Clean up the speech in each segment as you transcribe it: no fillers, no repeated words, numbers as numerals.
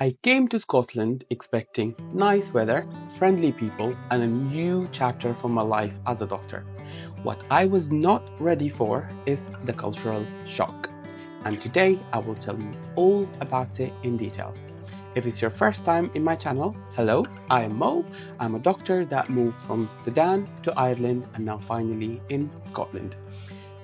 I came to Scotland expecting nice weather, friendly people, and a new chapter for my life as a doctor. What I was not ready for is the cultural shock. And today I will tell you all about it in details. If it's your first time in my channel, hello, I am Mo. I'm a doctor that moved from Sudan to Ireland and now finally in Scotland.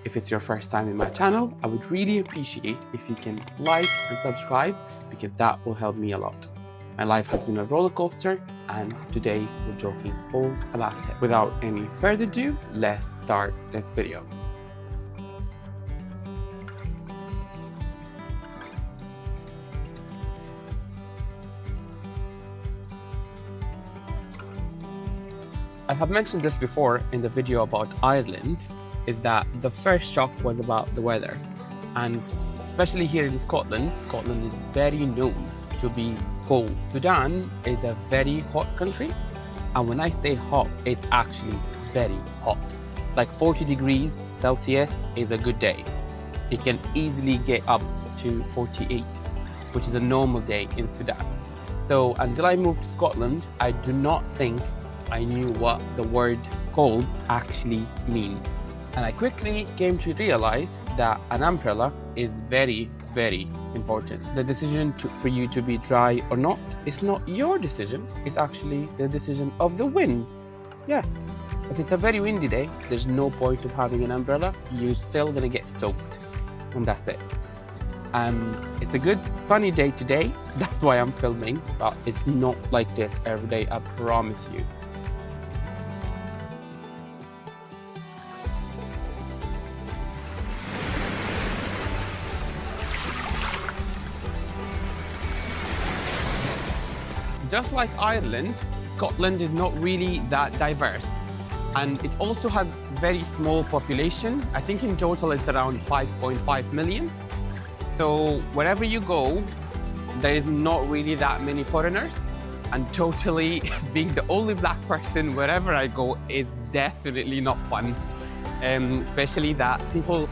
If it's your first time in my channel, I would really appreciate if you can like and subscribe because that will help me a lot. My life has been a roller coaster and today we're joking all about it. Without any further ado, let's start this video. I have mentioned this before in the video about Ireland, is that the first shock was about the weather. And especially here in Scotland, Scotland is very known to be cold. Sudan is a very hot country. And when I say hot, it's actually very hot. Like 40 degrees Celsius is a good day. It can easily get up to 48, which is a normal day in Sudan. So until I moved to Scotland, I do not think I knew what the word cold actually means. And I quickly came to realize that an umbrella is very, very important. The decision for you to be dry or not is not your decision, it's actually the decision of the wind. Yes, if it's a very windy day, there's no point of having an umbrella, you're still gonna get soaked, and that's it. It's a good sunny day today, that's why I'm filming, but it's not like this every day, I promise you. Just like Ireland, Scotland is not really that diverse. And it also has very small population. I think in total it's around 5.5 million. So wherever you go, there is not really that many foreigners. And totally being the only black person wherever I go is definitely not fun. Especially that people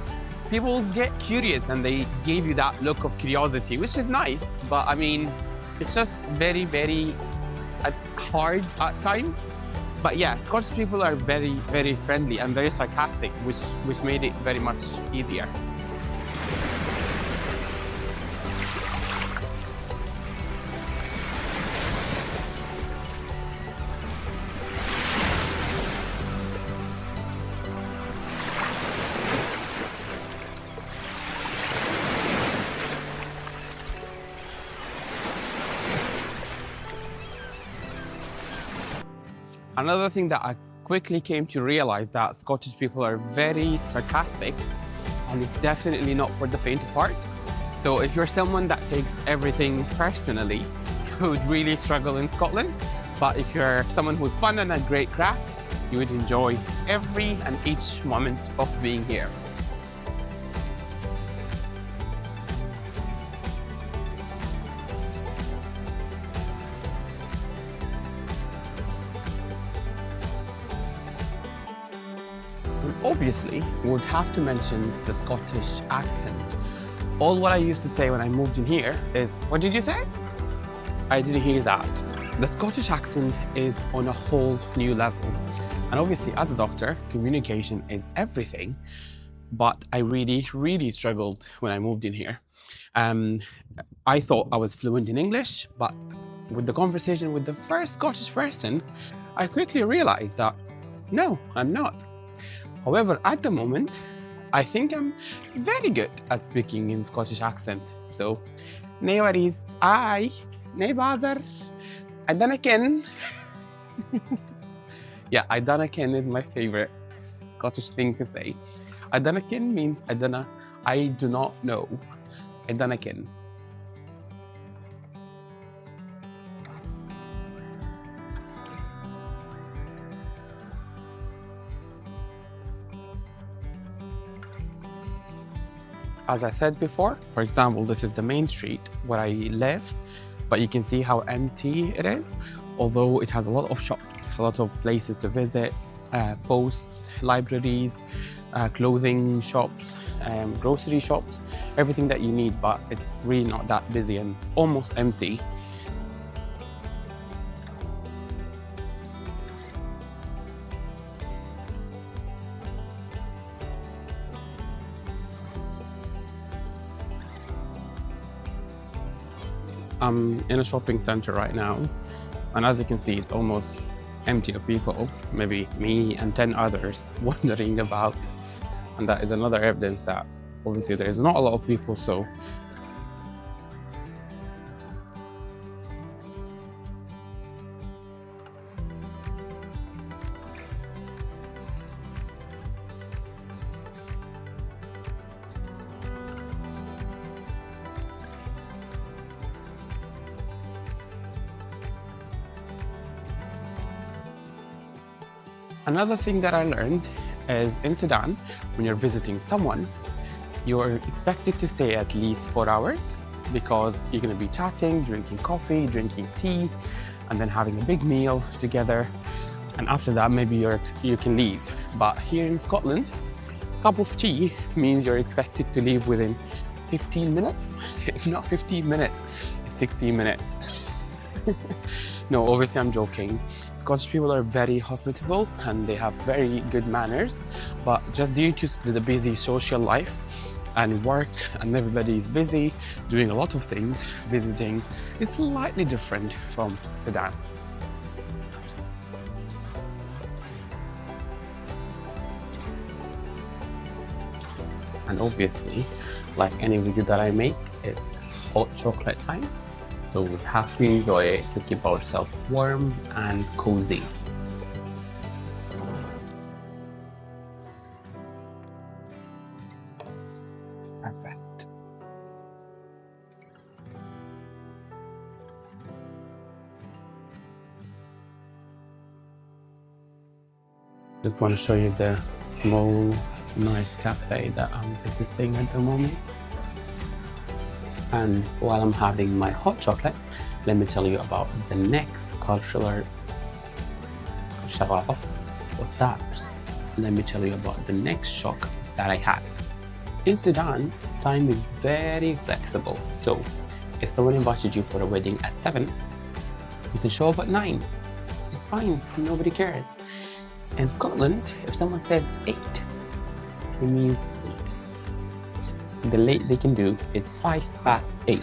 get curious and they give you that look of curiosity, which is nice, but I mean, it's just very, very hard at times. But yeah, Scottish people are very, very friendly and very sarcastic, which made it very much easier. Another thing that I quickly came to realize that Scottish people are very sarcastic and it's definitely not for the faint of heart. So if you're someone that takes everything personally, you would really struggle in Scotland. But if you're someone who's fun and a great crack, you would enjoy every and each moment of being here. Obviously, we would have to mention the Scottish accent. All what I used to say when I moved in here is, what did you say? I didn't hear that. The Scottish accent is on a whole new level. And obviously, as a doctor, communication is everything. But I really, really struggled when I moved in here. I thought I was fluent in English, but with the conversation with the first Scottish person, I quickly realized that, no, I'm not. However, at the moment, I think I'm very good at speaking in Scottish accent. So, no worries. Aye, no bother. I dunna ken. Yeah, I dunna ken is my favorite Scottish thing to say. I dunna ken means I do not know. I dunna ken. As I said before, for example, this is the main street where I live, but you can see how empty it is, although it has a lot of shops, a lot of places to visit, posts, libraries, clothing shops, grocery shops, everything that you need, but it's really not that busy and almost empty. I'm in a shopping center right now, and as you can see, it's almost empty of people, maybe me and 10 others wandering about. And that is another evidence that obviously there is not a lot of people, so another thing that I learned is in Sudan, when you're visiting someone, you're expected to stay at least 4 hours because you're going to be chatting, drinking coffee, drinking tea, and then having a big meal together. And after that, maybe you can leave. But here in Scotland, a cup of tea means you're expected to leave within 15 minutes. If not 15 minutes, it's 16 minutes. No, obviously I'm joking. Scottish people are very hospitable and they have very good manners, but just due to the busy social life and work, and everybody is busy doing a lot of things, visiting is slightly different from Sudan. And obviously, like any video that I make, it's hot chocolate time. So we have to enjoy it to keep ourselves warm and cozy. Perfect. Just want to show you the small, nice cafe that I'm visiting at the moment. And while I'm having my hot chocolate, let me tell you about the next cultural shock. What's that? Let me tell you about the next shock that I had. In Sudan, time is very flexible. So if someone invited you for a wedding at 7, you can show up at 9. It's fine, nobody cares. In Scotland, if someone says 8, it means 8. The late they can do is 8:05.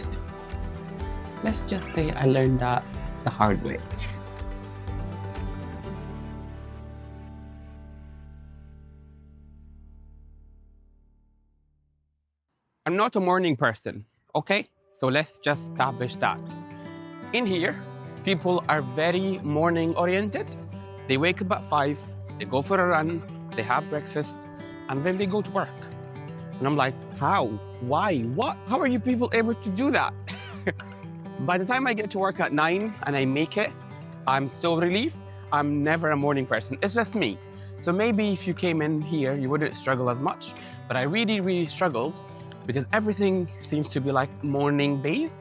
Let's just say I learned that the hard way. I'm not a morning person, okay? So let's just establish that. In here, people are very morning oriented. They wake up at 5, they go for a run, they have breakfast, and then they go to work. And I'm like, how? Why? What? How are you people able to do that? By the time I get to work at 9 and I make it, I'm so relieved. I'm never a morning person. It's just me. So maybe if you came in here, you wouldn't struggle as much. But I really, really struggled because everything seems to be like morning based,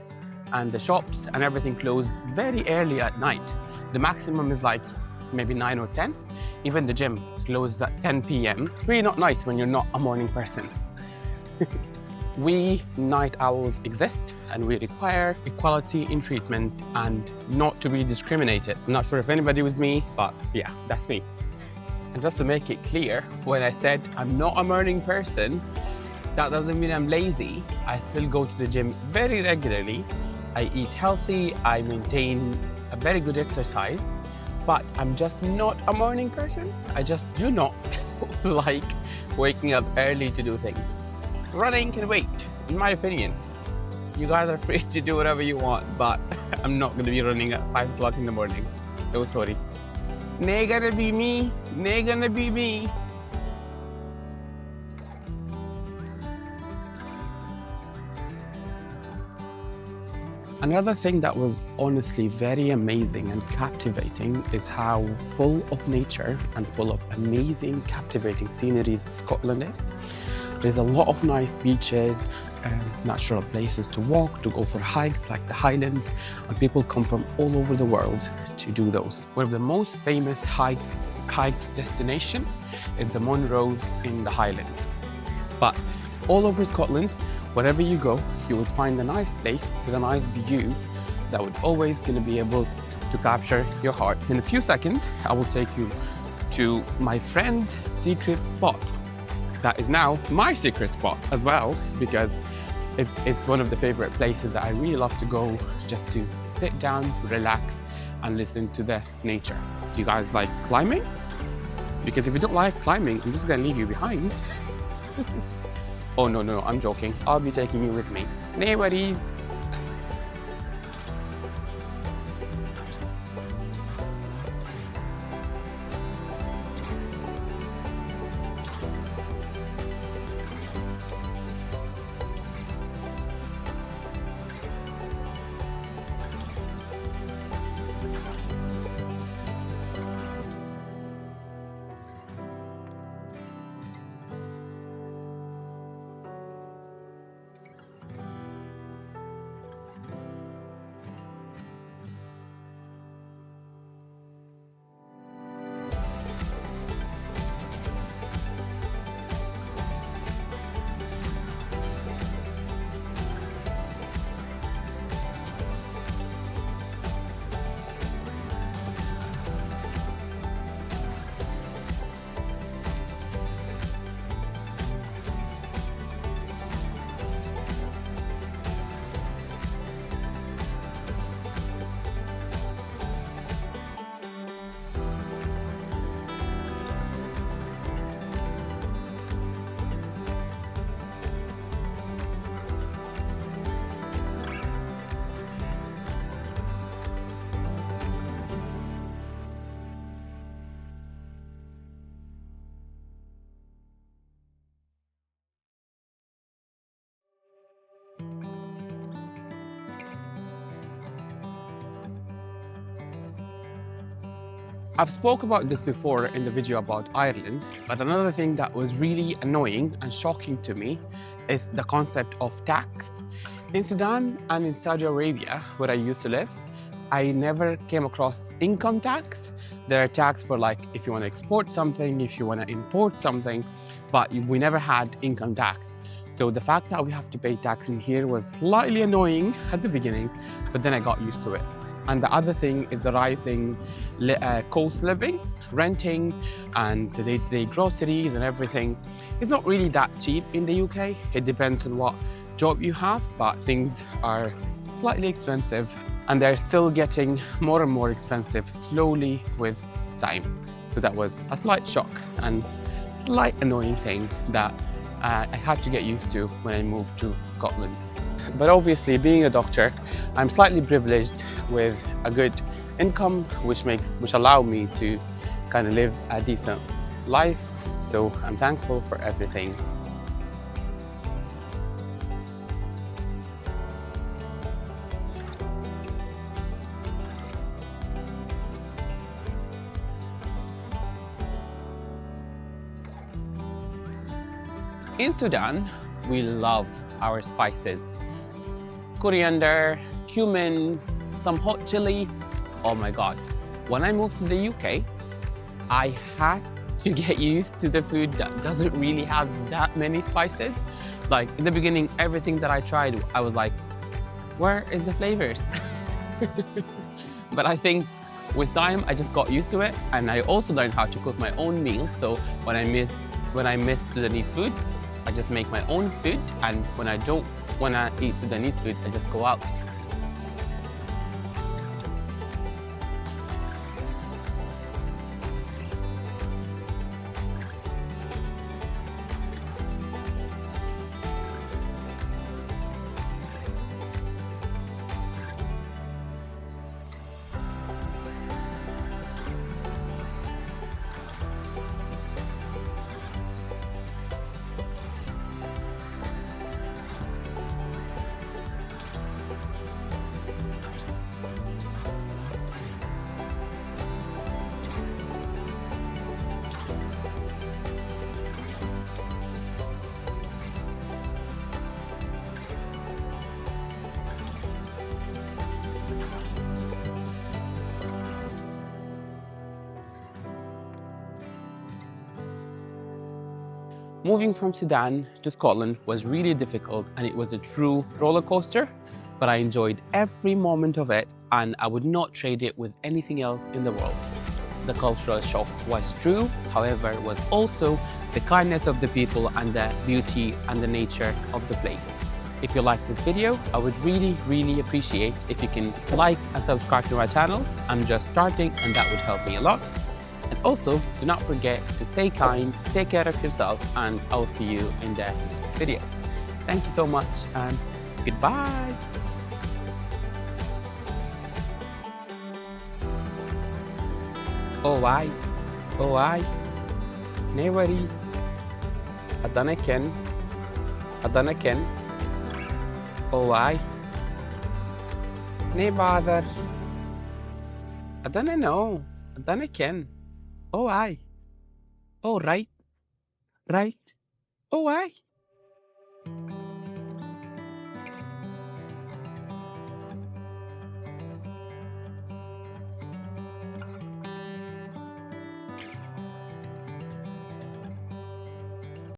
and the shops and everything close very early at night. The maximum is like maybe 9 or 10. Even the gym closes at 10 p.m. It's really not nice when you're not a morning person. We night owls exist and we require equality in treatment and not to be discriminated. I'm not sure if anybody was me, but yeah, that's me. And just to make it clear, when I said I'm not a morning person, that doesn't mean I'm lazy. I still go to the gym very regularly. I eat healthy, I maintain a very good exercise, but I'm just not a morning person. I just do not like waking up early to do things. Running can wait, in my opinion. You guys are free to do whatever you want, but I'm not going to be running at 5 o'clock in the morning. So sorry. Nay gonna be me, nay gonna be me. Another thing that was honestly very amazing and captivating is how full of nature and full of amazing, captivating sceneries Scotland is. There's a lot of nice beaches and natural places to walk, to go for hikes like the Highlands, and people come from all over the world to do those. One of the most famous hikes destination is the Munros in the Highlands. But all over Scotland, wherever you go, you will find a nice place with a nice view that would always going to be able to capture your heart. In a few seconds, I will take you to my friend's secret spot. That is now my secret spot as well, because It's one of the favorite places that I really love to go, just to sit down, to relax and listen to the nature. Do you guys like climbing? Because if you don't like climbing, I'm just gonna leave you behind. Oh no, I'm joking. I'll be taking you with me. No worries. I've spoke about this before in the video about Ireland, but another thing that was really annoying and shocking to me is the concept of tax. In Sudan and in Saudi Arabia, where I used to live, I never came across income tax. There are tax for, like, if you want to export something, if you want to import something, but we never had income tax. So the fact that we have to pay tax in here was slightly annoying at the beginning, but then I got used to it. And the other thing is the rising cost living, renting, and the day-to-day groceries and everything. It's not really that cheap in the UK. It depends on what job you have, but things are slightly expensive, and they're still getting more and more expensive slowly with time. So that was a slight shock and slight annoying thing that I had to get used to when I moved to Scotland. But obviously, being a doctor, I'm slightly privileged with a good income, which allow me to kind of live a decent life. So I'm thankful for everything. In Sudan, we love our spices. Coriander, cumin, some hot chili. Oh my God. When I moved to the UK, I had to get used to the food that doesn't really have that many spices. Like in the beginning, everything that I tried, I was like, where is the flavors? But I think with time, I just got used to it. And I also learned how to cook my own meals. So when I miss Sudanese food, I just make my own food. And when I don't want to eat Sudanese food, I just go out. Moving from Sudan to Scotland was really difficult, and it was a true roller coaster, but I enjoyed every moment of it, and I would not trade it with anything else in the world. The cultural shock was true, however, it was also the kindness of the people and the beauty and the nature of the place. if you like this video, I would really appreciate if you can like and subscribe to my channel. I'm just starting and that would help me a lot. And also, do not forget to stay kind, take care of yourself, and I'll see you in the next video. Thank you so much and goodbye. Oh why? No worries. Adanaken. Oh why? No bother. Adana no. Adanaken. Oh why? Oh right. Oh why?